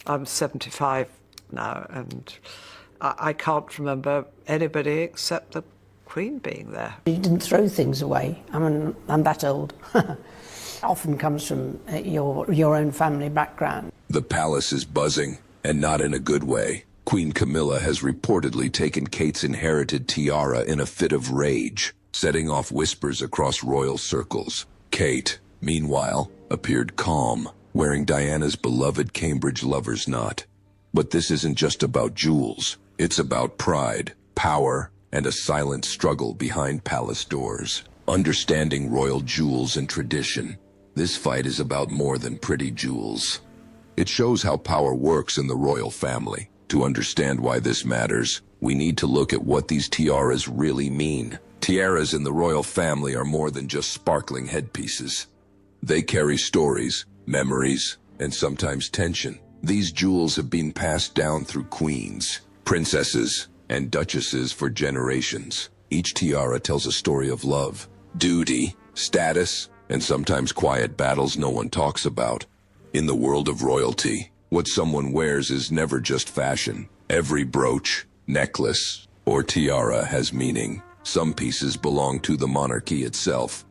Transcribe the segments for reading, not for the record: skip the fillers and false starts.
I'm 75 now, and I can't remember anybody except the Queen being there. You didn't throw things away. I mean, I'm that old. Often comes from your own family background. The palace is buzzing, and not in a good way. Queen Camilla has reportedly taken Kate's inherited tiara in a fit of rage, setting off whispers across royal circles. Kate, meanwhile, appeared calm, wearing Diana's beloved Cambridge lover's knot. But this isn't just about jewels. It's about pride, power, and a silent struggle behind palace doors. Understanding royal jewels and tradition. This fight is about more than pretty jewels. It shows how power works in the royal family. To understand why this matters, we need to look at what these tiaras really mean. Tiaras in the royal family are more than just sparkling headpieces. They carry stories, memories, and sometimes tension. These jewels have been passed down through queens, princesses, and duchesses for generations. Each tiara tells a story of love, duty, status, and sometimes quiet battles no one talks about. In the world of royalty, what someone wears is never just fashion. Every brooch, necklace, or tiara has meaning. Some pieces belong to the monarchy itself.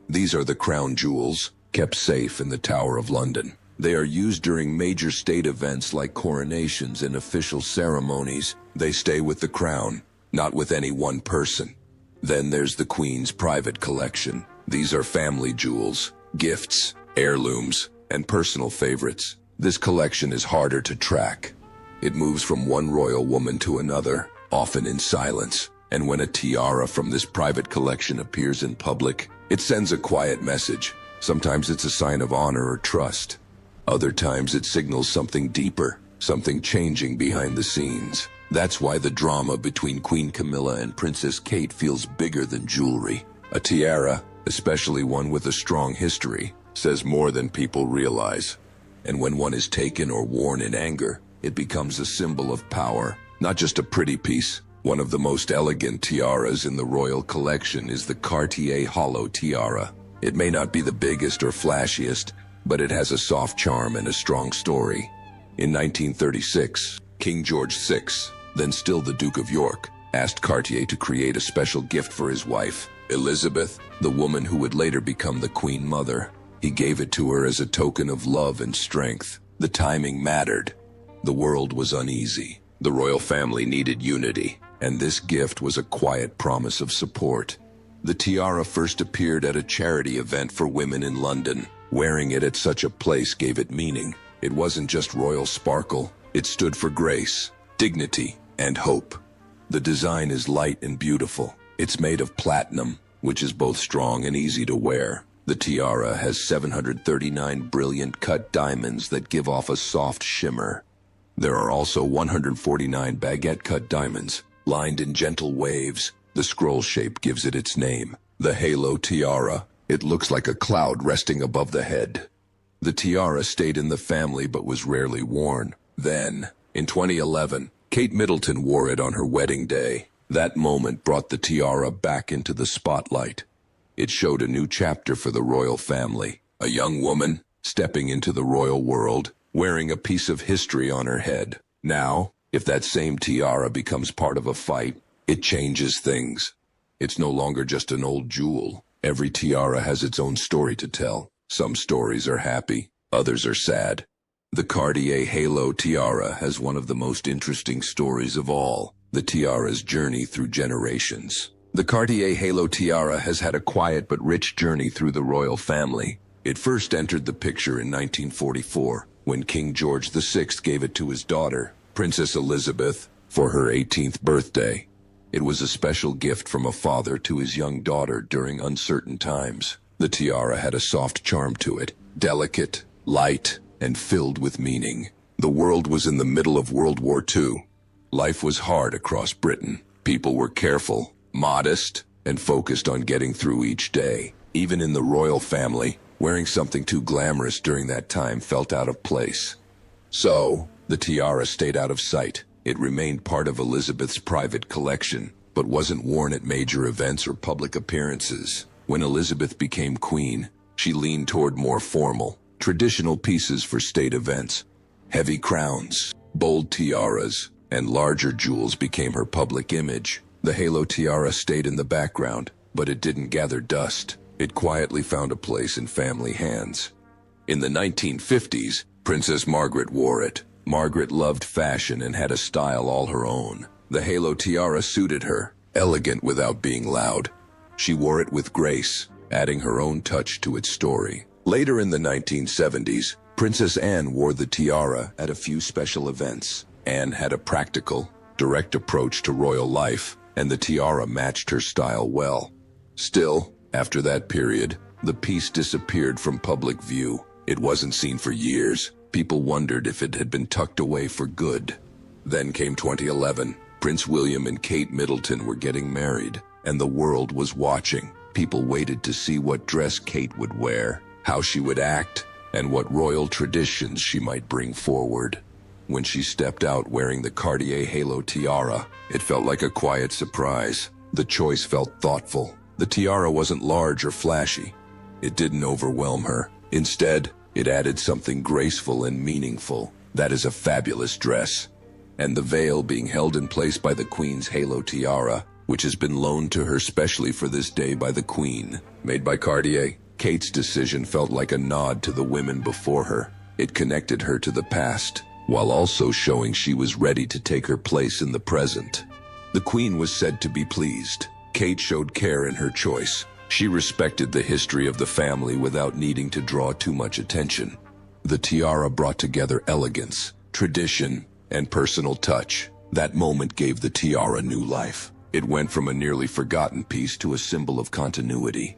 These are the crown jewels, kept safe in the Tower of London. They are used during major state events like coronations and official ceremonies. They stay with the crown, not with any one person. Then there's the Queen's private collection. These are family jewels, gifts, heirlooms, and personal favorites. This collection is harder to track. It moves from one royal woman to another, often in silence. And when a tiara from this private collection appears in public, it sends a quiet message. Sometimes it's a sign of honor or trust. Other times it signals something deeper, something changing behind the scenes. That's why the drama between Queen Camilla and Princess Kate feels bigger than jewelry. A tiara, especially one with a strong history, says more than people realize. And when one is taken or worn in anger, it becomes a symbol of power, not just a pretty piece. One of the most elegant tiaras in the royal collection is the Cartier hollow tiara. It may not be the biggest or flashiest, but it has a soft charm and a strong story. In 1936, King George VI, then still the Duke of York, asked Cartier to create a special gift for his wife, Elizabeth, the woman who would later become the Queen Mother. He gave it to her as a token of love and strength. The timing mattered. The world was uneasy. The royal family needed unity, and this gift was a quiet promise of support. The tiara first appeared at a charity event for women in London. Wearing it at such a place gave it meaning. It wasn't just royal sparkle. It stood for grace, dignity, and hope. The design is light and beautiful. It's made of platinum, which is both strong and easy to wear. The tiara has 739 brilliant cut diamonds that give off a soft shimmer. There are also 149 baguette-cut diamonds, lined in gentle waves. The scroll shape gives it its name, the halo tiara. It looks like a cloud resting above the head. The tiara stayed in the family but was rarely worn. Then, in 2011, Kate Middleton wore it on her wedding day. That moment brought the tiara back into the spotlight. It showed a new chapter for the royal family. A young woman stepping into the royal world, wearing a piece of history on her head. Now, if that same tiara becomes part of a fight, it changes things. It's no longer just an old jewel. Every tiara has its own story to tell. Some stories are happy, others are sad. The Cartier Halo tiara has one of the most interesting stories of all, the tiara's journey through generations. The Cartier Halo tiara has had a quiet but rich journey through the royal family. It first entered the picture in 1944, when King George VI gave it to his daughter, Princess Elizabeth, for her 18th birthday. It was a special gift from a father to his young daughter during uncertain times. The tiara had a soft charm to it, delicate, light, and filled with meaning. The world was in the middle of World War II. Life was hard across Britain. People were careful, modest, and focused on getting through each day. Even in the royal family, wearing something too glamorous during that time felt out of place. So, the tiara stayed out of sight. It remained part of Elizabeth's private collection, but wasn't worn at major events or public appearances. When Elizabeth became queen, she leaned toward more formal, traditional pieces for state events. Heavy crowns, bold tiaras, and larger jewels became her public image. The halo tiara stayed in the background, but it didn't gather dust. It quietly found a place in family hands. In the 1950s, Princess Margaret wore it. Margaret loved fashion and had a style all her own. The halo tiara suited her, elegant without being loud. She wore it with grace, adding her own touch to its story. Later in the 1970s, Princess Anne wore the tiara at a few special events. Anne had a practical, direct approach to royal life, and the tiara matched her style well. Still, after that period, the piece disappeared from public view. It wasn't seen for years. People wondered if it had been tucked away for good. Then came 2011. Prince William and Kate Middleton were getting married, and the world was watching. People waited to see what dress Kate would wear, how she would act, and what royal traditions she might bring forward. When she stepped out wearing the Cartier halo tiara, it felt like a quiet surprise. The choice felt thoughtful. The tiara wasn't large or flashy. It didn't overwhelm her. Instead, it added something graceful and meaningful. That is a fabulous dress. And the veil being held in place by the Queen's halo tiara, which has been loaned to her specially for this day by the Queen. Made by Cartier, Kate's decision felt like a nod to the women before her. It connected her to the past, while also showing she was ready to take her place in the present. The Queen was said to be pleased. Kate showed care in her choice. She respected the history of the family without needing to draw too much attention. The tiara brought together elegance, tradition, and personal touch. That moment gave the tiara new life. It went from a nearly forgotten piece to a symbol of continuity.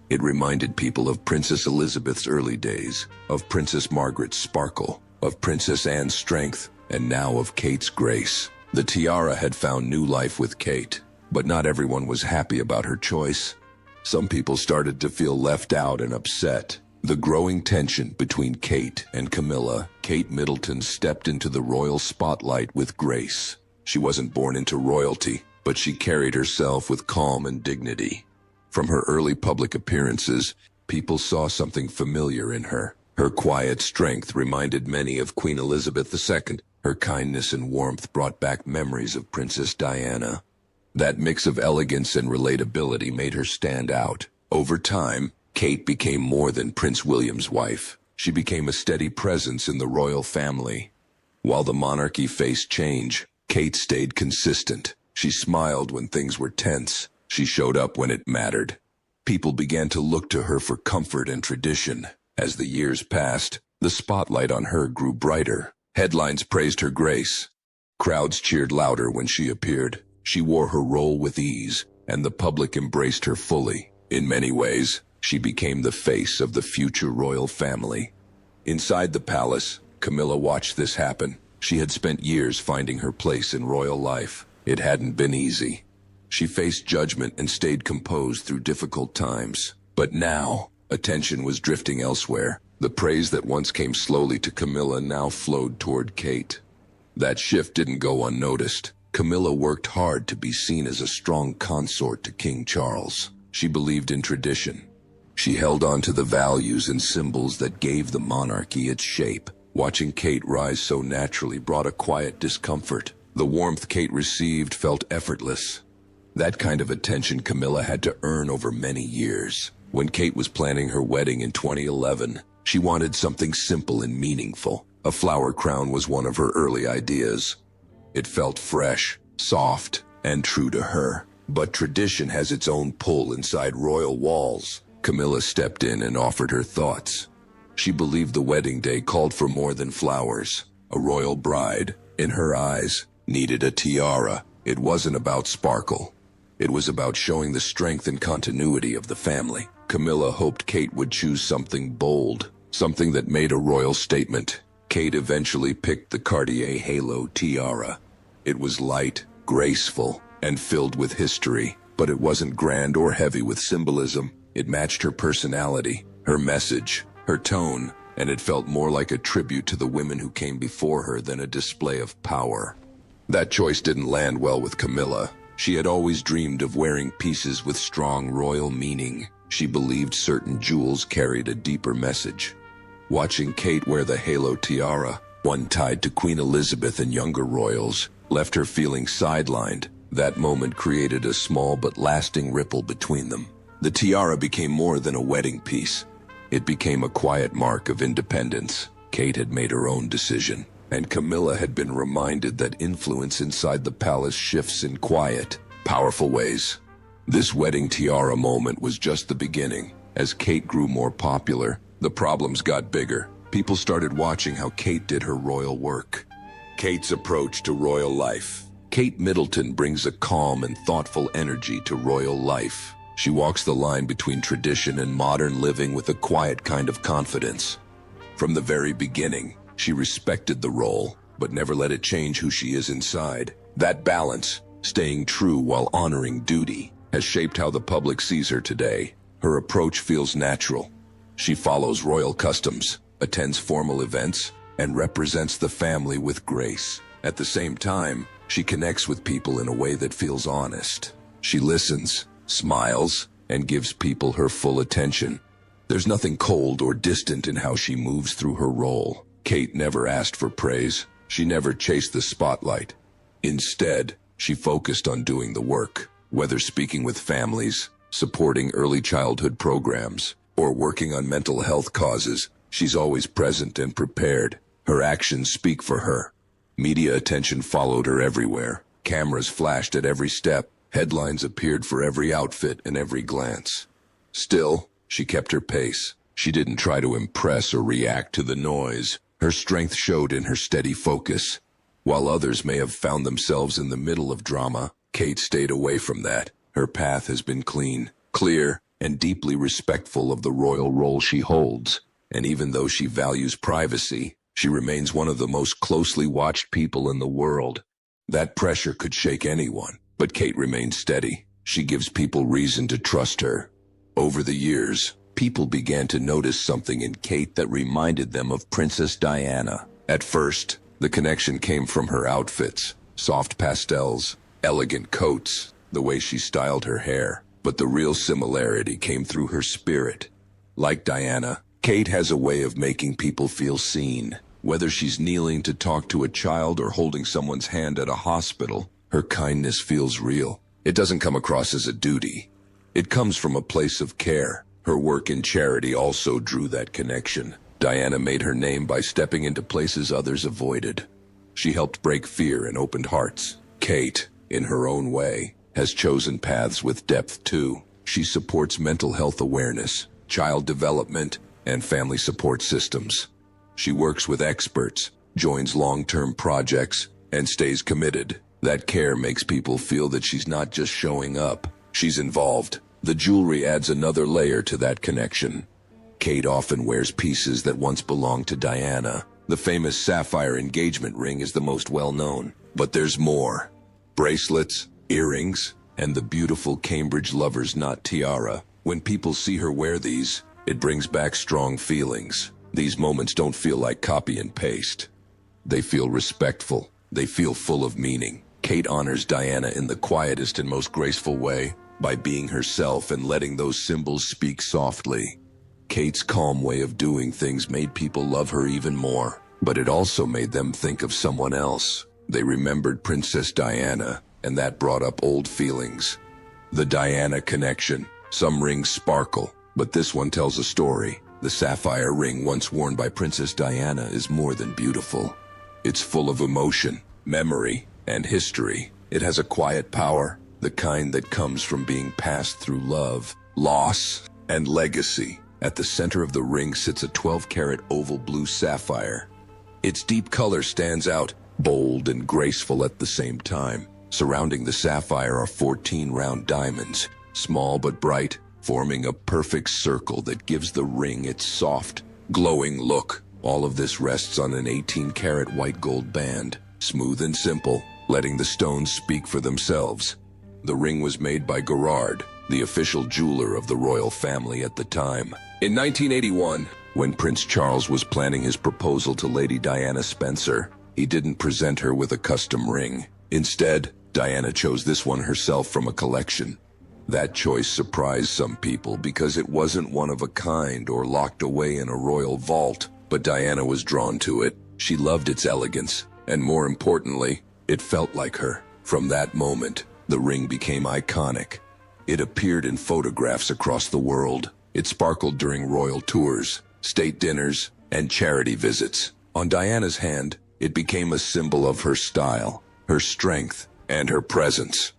It reminded people of Princess Elizabeth's early days, of Princess Margaret's sparkle, of Princess Anne's strength, and now of Kate's grace. The tiara had found new life with Kate, but not everyone was happy about her choice. Some people started to feel left out and upset. The growing tension between Kate and Camilla, Kate Middleton stepped into the royal spotlight with grace. She wasn't born into royalty, but she carried herself with calm and dignity. From her early public appearances, people saw something familiar in her. Her quiet strength reminded many of Queen Elizabeth II. Her kindness and warmth brought back memories of Princess Diana. That mix of elegance and relatability made her stand out. Over time, Kate became more than Prince William's wife. She became a steady presence in the royal family. While the monarchy faced change, Kate stayed consistent. She smiled when things were tense. She showed up when it mattered. People began to look to her for comfort and tradition. As the years passed, the spotlight on her grew brighter. Headlines praised her grace. Crowds cheered louder when she appeared. She wore her role with ease, and the public embraced her fully. In many ways, she became the face of the future royal family. Inside the palace, Camilla watched this happen. She had spent years finding her place in royal life. It hadn't been easy. She faced judgment and stayed composed through difficult times. But now, attention was drifting elsewhere. The praise that once came slowly to Camilla now flowed toward Kate. That shift didn't go unnoticed. Camilla worked hard to be seen as a strong consort to King Charles. She believed in tradition. She held on to the values and symbols that gave the monarchy its shape. Watching Kate rise so naturally brought a quiet discomfort. The warmth Kate received felt effortless. That kind of attention Camilla had to earn over many years. When Kate was planning her wedding in 2011, she wanted something simple and meaningful. A flower crown was one of her early ideas. It felt fresh, soft, and true to her. But tradition has its own pull inside royal walls. Camilla stepped in and offered her thoughts. She believed the wedding day called for more than flowers. A royal bride, in her eyes, needed a tiara. It wasn't about sparkle. It was about showing the strength and continuity of the family. Camilla hoped Kate would choose something bold, something that made a royal statement. Kate eventually picked the Cartier halo tiara. It was light, graceful, and filled with history, but it wasn't grand or heavy with symbolism. It matched her personality, her message, her tone, and it felt more like a tribute to the women who came before her than a display of power. That choice didn't land well with Camilla. She had always dreamed of wearing pieces with strong royal meaning. She believed certain jewels carried a deeper message. Watching Kate wear the halo tiara one tied to Queen Elizabeth and younger royals, left her feeling sidelined. That moment created a small but lasting ripple between them. The tiara became more than a wedding piece. It became a quiet mark of independence. Kate had made her own decision, and Camilla had been reminded that influence inside the palace shifts in quiet, powerful ways. This wedding tiara moment was just the beginning. As Kate grew more popular, the problems got bigger. People started watching how Kate did her royal work. Kate's approach to royal life. Kate Middleton brings a calm and thoughtful energy to royal life. She walks the line between tradition and modern living with a quiet kind of confidence. From the very beginning, she respected the role, but never let it change who she is inside. That balance, staying true while honoring duty, has shaped how the public sees her today. Her approach feels natural. She follows royal customs, attends formal events, and represents the family with grace. At the same time, she connects with people in a way that feels honest. She listens, smiles, and gives people her full attention. There's nothing cold or distant in how she moves through her role. Kate never asked for praise. She never chased the spotlight. Instead, she focused on doing the work, whether speaking with families, supporting early childhood programs, or working on mental health causes. She's always present and prepared. Her actions speak for her. Media attention followed her everywhere. Cameras flashed at every step. Headlines appeared for every outfit and every glance. Still, she kept her pace. She didn't try to impress or react to the noise. Her strength showed in her steady focus. While others may have found themselves in the middle of drama, Kate stayed away from that. Her path has been clean, clear, and deeply respectful of the royal role she holds. And even though she values privacy, she remains one of the most closely watched people in the world. That pressure could shake anyone, but Kate remains steady. She gives people reason to trust her. Over the years, people began to notice something in Kate that reminded them of Princess Diana. At first, the connection came from her outfits, soft pastels, elegant coats, the way she styled her hair. But the real similarity came through her spirit. Like Diana, Kate has a way of making people feel seen. Whether she's kneeling to talk to a child or holding someone's hand at a hospital, her kindness feels real. It doesn't come across as a duty. It comes from a place of care. Her work in charity also drew that connection. Diana made her name by stepping into places others avoided. She helped break fear and opened hearts. Kate, in her own way, has chosen paths with depth too. She supports mental health awareness, child development, and family support systems. She works with experts, joins long-term projects, and stays committed. That care makes people feel that she's not just showing up, she's involved. The jewelry adds another layer to that connection. Kate often wears pieces that once belonged to Diana. The famous sapphire engagement ring is the most well-known, but there's more. Bracelets, earrings, and the beautiful Cambridge Lover's Knot tiara. When people see her wear these, it brings back strong feelings. These moments don't feel like copy and paste. They feel respectful. They feel full of meaning. Kate honors Diana in the quietest and most graceful way, by being herself and letting those symbols speak softly. Kate's calm way of doing things made people love her even more, but it also made them think of someone else. They remembered Princess Diana, and that brought up old feelings. The Diana connection. Some rings sparkle, but this one tells a story. The sapphire ring once worn by Princess Diana is more than beautiful. It's full of emotion, memory, and history. It has a quiet power, the kind that comes from being passed through love, loss, and legacy. At the center of the ring sits a 12-karat oval blue sapphire. Its deep color stands out, bold and graceful at the same time. Surrounding the sapphire are 14 round diamonds, small but bright, forming a perfect circle that gives the ring its soft, glowing look. All of this rests on an 18-karat white gold band, smooth and simple, letting the stones speak for themselves. The ring was made by Gerard, the official jeweler of the royal family at the time. In 1981, when Prince Charles was planning his proposal to Lady Diana Spencer, he didn't present her with a custom ring. Instead, Diana chose this one herself from a collection. That choice surprised some people because it wasn't one of a kind or locked away in a royal vault, but Diana was drawn to it. She loved its elegance, and more importantly, it felt like her. From that moment, the ring became iconic. It appeared in photographs across the world. It sparkled during royal tours, state dinners, and charity visits. On Diana's hand, it became a symbol of her style, her strength, and her presence.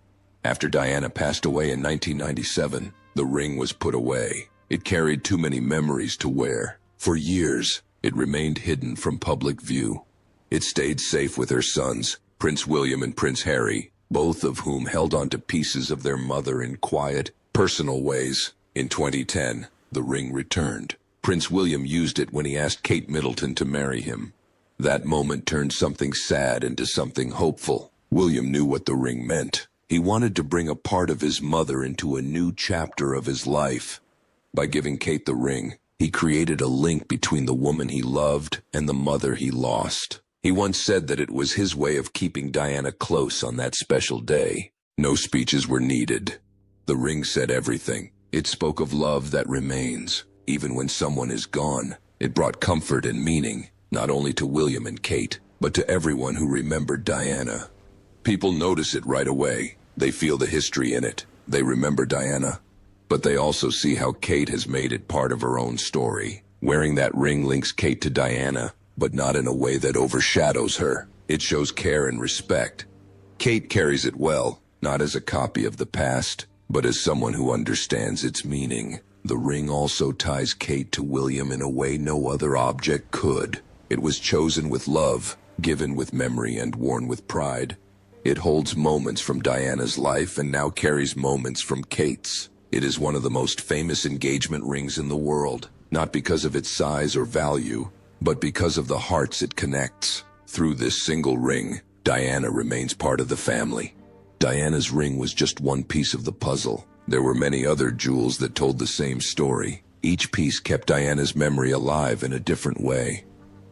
After Diana passed away in 1997, the ring was put away. It carried too many memories to wear. For years, it remained hidden from public view. It stayed safe with her sons, Prince William and Prince Harry, both of whom held onto pieces of their mother in quiet, personal ways. In 2010, the ring returned. Prince William used it when he asked Kate Middleton to marry him. That moment turned something sad into something hopeful. William knew what the ring meant. He wanted to bring a part of his mother into a new chapter of his life. By giving Kate the ring, he created a link between the woman he loved and the mother he lost. He once said that it was his way of keeping Diana close on that special day. No speeches were needed. The ring said everything. It spoke of love that remains, even when someone is gone. It brought comfort and meaning, not only to William and Kate, but to everyone who remembered Diana. People notice it right away. They feel the history in it. They remember Diana. But they also see how Kate has made it part of her own story. Wearing that ring links Kate to Diana, but not in a way that overshadows her. It shows care and respect. Kate carries it well, not as a copy of the past, but as someone who understands its meaning. The ring also ties Kate to William in a way no other object could. It was chosen with love, given with memory, and worn with pride. It holds moments from Diana's life and now carries moments from Kate's. It is one of the most famous engagement rings in the world, not because of its size or value, but because of the hearts it connects. Through this single ring, Diana remains part of the family. Diana's ring was just one piece of the puzzle. There were many other jewels that told the same story. Each piece kept Diana's memory alive in a different way.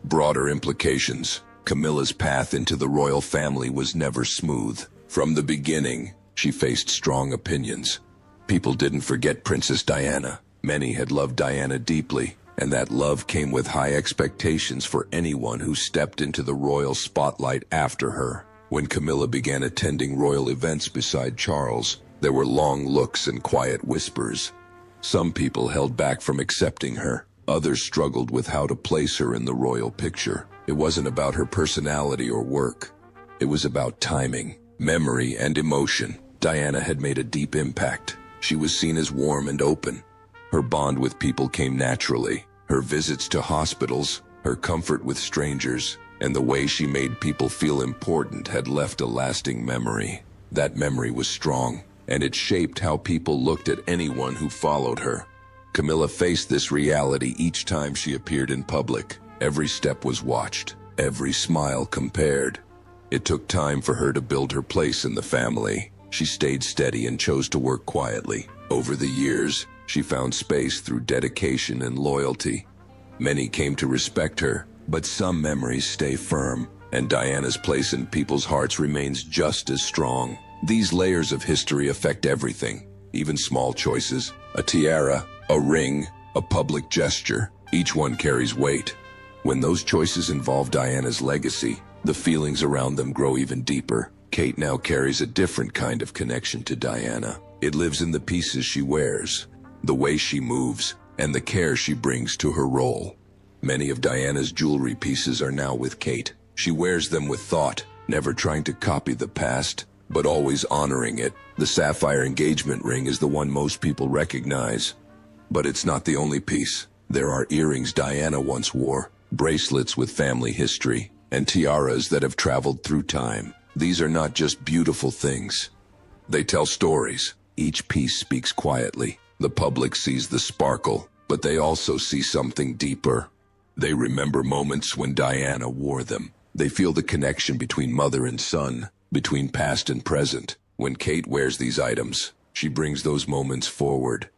Broader implications. Camilla's path into the royal family was never smooth. From the beginning, she faced strong opinions. People didn't forget Princess Diana. Many had loved Diana deeply, and that love came with high expectations for anyone who stepped into the royal spotlight after her. When Camilla began attending royal events beside Charles, there were long looks and quiet whispers. Some people held back from accepting her. Others struggled with how to place her in the royal picture. It wasn't about her personality or work. It was about timing, memory, and emotion. Diana had made a deep impact. She was seen as warm and open. Her bond with people came naturally. Her visits to hospitals, her comfort with strangers, and the way she made people feel important had left a lasting memory. That memory was strong, and it shaped how people looked at anyone who followed her. Camilla faced this reality each time she appeared in public. Every step was watched, every smile compared. It took time for her to build her place in the family. She stayed steady and chose to work quietly. Over the years, she found space through dedication and loyalty. Many came to respect her, but some memories stay firm, and Diana's place in people's hearts remains just as strong. These layers of history affect everything, even small choices. A tiara, a ring, a public gesture, each one carries weight. When those choices involve Diana's legacy, the feelings around them grow even deeper. Kate now carries a different kind of connection to Diana. It lives in the pieces she wears, the way she moves, and the care she brings to her role. Many of Diana's jewelry pieces are now with Kate. She wears them with thought, never trying to copy the past, but always honoring it. The sapphire engagement ring is the one most people recognize. But it's not the only piece. There are earrings Diana once wore, bracelets with family history, and tiaras that have traveled through time. These are not just beautiful things. They tell stories. Each piece speaks quietly. The public sees the sparkle, but they also see something deeper. They remember moments when Diana wore them. They feel the connection between mother and son, between past and present. When Kate wears these items, she brings those moments forward.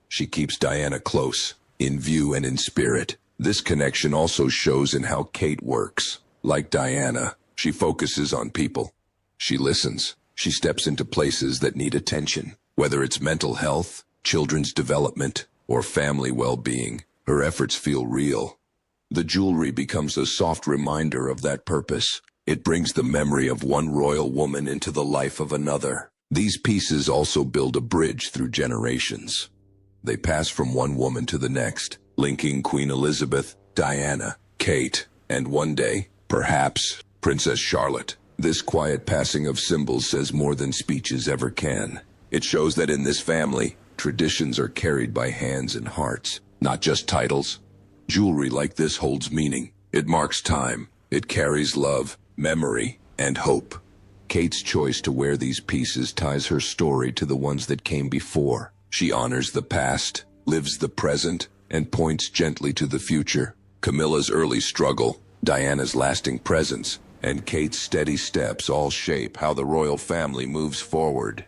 She keeps Diana close, in view and in spirit. This connection also shows in how Kate works. Like Diana, she focuses on people. She listens. She steps into places that need attention. Whether it's mental health, children's development, or family well-being, her efforts feel real. The jewelry becomes a soft reminder of that purpose. It brings the memory of one royal woman into the life of another. These pieces also build a bridge through generations. They pass from one woman to the next, linking Queen Elizabeth, Diana, Kate, and one day, perhaps, Princess Charlotte. This quiet passing of symbols says more than speeches ever can. It shows that in this family, traditions are carried by hands and hearts, not just titles. Jewelry like this holds meaning. It marks time. It carries love, memory, and hope. Kate's choice to wear these pieces ties her story to the ones that came before. She honors the past, lives the present, and points gently to the future. Camilla's early struggle, Diana's lasting presence, and Kate's steady steps all shape how the royal family moves forward.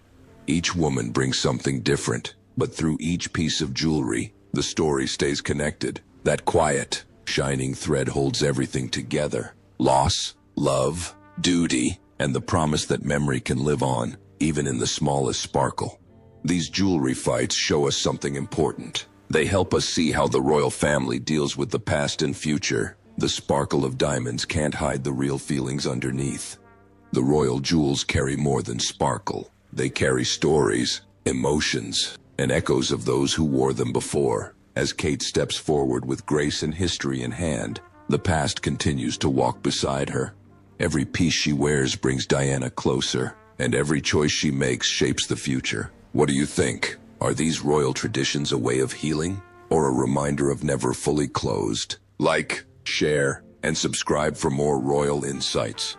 Each woman brings something different, but through each piece of jewelry, the story stays connected. That quiet, shining thread holds everything together. Loss, love, duty, and the promise that memory can live on, even in the smallest sparkle. These jewelry fights show us something important. They help us see how the royal family deals with the past and future. The sparkle of diamonds can't hide the real feelings underneath. The royal jewels carry more than sparkle. They carry stories, emotions, and echoes of those who wore them before. As Kate steps forward with grace and history in hand, the past continues to walk beside her. Every piece she wears brings Diana closer, and every choice she makes shapes the future. What do you think? Are these royal traditions a way of healing, or a reminder of never fully closed? Like, share, and subscribe for more royal insights.